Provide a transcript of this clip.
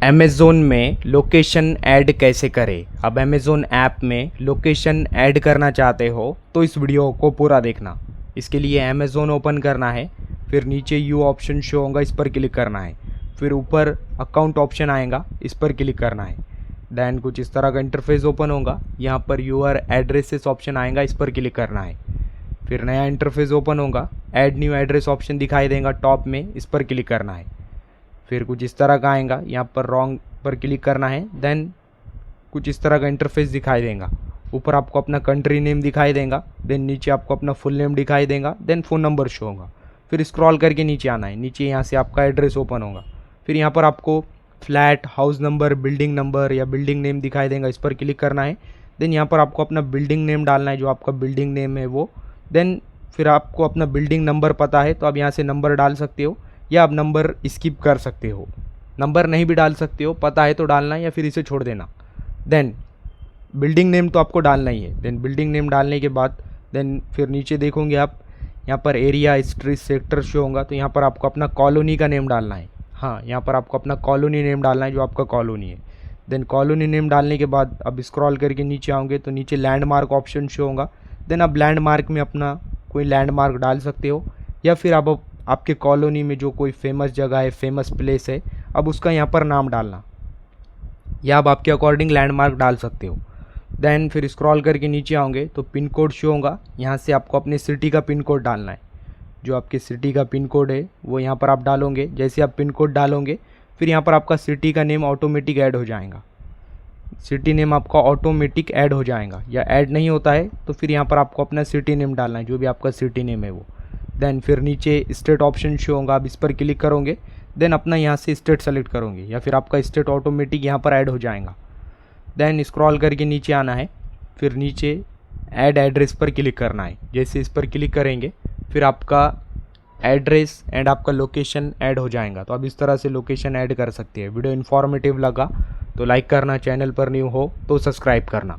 Amazon में location add कैसे करें। अब अमेज़ोन ऐप में लोकेशन ऐड करना चाहते हो तो इस वीडियो को पूरा देखना। इसके लिए अमेज़ोन ओपन करना है, फिर नीचे यू ऑप्शन शो होगा, इस पर क्लिक करना है। फिर ऊपर अकाउंट ऑप्शन आएगा, इस पर क्लिक करना है। दैन कुछ इस तरह का इंटरफेस ओपन होगा। यहाँ पर यूर एड्रेसेस ऑप्शन आएगा, इस पर क्लिक करना है। फिर नया इंटरफेस ओपन होगा, ऐड न्यू एड्रेस ऑप्शन दिखाई देगा टॉप में, इस पर क्लिक करना है। फिर कुछ इस तरह का आएगा, यहाँ पर रॉन्ग पर क्लिक करना है। देन कुछ इस तरह का इंटरफेस दिखाई देगा। ऊपर आपको अपना कंट्री नेम दिखाई देगा, देन नीचे आपको अपना फुल नेम दिखाई देगा, देन फ़ोन नंबर शो होगा। फिर स्क्रॉल करके नीचे आना है, नीचे यहाँ से आपका एड्रेस ओपन होगा। फिर यहाँ पर आपको flat, house number, building number या बिल्डिंग नेम दिखाई देगा, इस पर क्लिक करना है। देन यहाँ पर आपको अपना बिल्डिंग नेम डालना है, जो आपका बिल्डिंग नेम है वो। देन फिर आपको अपना बिल्डिंग नंबर पता है तो आप यहाँ से नंबर डाल सकते हो, या आप नंबर स्किप कर सकते हो। नंबर नहीं भी डाल सकते हो, पता है तो डालना या फिर इसे छोड़ देना। देन बिल्डिंग नेम तो आपको डालना ही है। देन बिल्डिंग नेम डालने के बाद देन फिर नीचे देखोगे आप, यहाँ पर एरिया, स्ट्रीट, सेक्टर शो होगा, तो यहाँ पर आपको अपना कॉलोनी का नेम डालना है। हाँ, यहाँ पर आपको अपना कॉलोनी नेम डालना है, जो आपका कॉलोनी है। देन कॉलोनी नेम डालने के बाद अब स्क्रॉल करके नीचे आओगे तो नीचे लैंडमार्क ऑप्शन शो होगा। देन आप लैंडमार्क में अपना कोई लैंडमार्क डाल सकते हो, या फिर आप आपके कॉलोनी में जो कोई फेमस जगह है, फेमस प्लेस है, अब उसका यहाँ पर नाम डालना, या आप आपके अकॉर्डिंग लैंडमार्क डाल सकते हो। देन फिर स्क्रॉल करके नीचे आओगे तो पिन कोड शो होगा, यहाँ से आपको अपने सिटी का पिन कोड डालना है। जो आपके सिटी का पिन कोड है वो यहाँ पर आप डालोगे। जैसे आप पिन कोड डालोगे फिर यहाँ पर आपका सिटी का नेम ऑटोमेटिक ऐड हो जाएगा। सिटी नेम आपका ऑटोमेटिक ऐड हो जाएगा, या ऐड नहीं होता है तो फिर यहाँ पर आपको अपना सिटी नेम डालना है, जो भी आपका सिटी नेम है वो। देन फिर नीचे स्टेट ऑप्शन शो होगा, आप इस पर क्लिक करोगे। देन अपना यहाँ से स्टेट सेलेक्ट करोगे, या फिर आपका स्टेट ऑटोमेटिक यहाँ पर ऐड हो जाएगा। देन स्क्रॉल करके नीचे आना है, फिर नीचे ऐड एड्रेस पर क्लिक करना है। जैसे इस पर क्लिक करेंगे फिर आपका एड्रेस एंड आपका लोकेशन ऐड हो जाएगा। तो आप इस तरह से लोकेशन ऐड कर सकते हैं। वीडियो इन्फॉर्मेटिव लगा तो लाइक करना, चैनल पर न्यू हो तो सब्सक्राइब करना।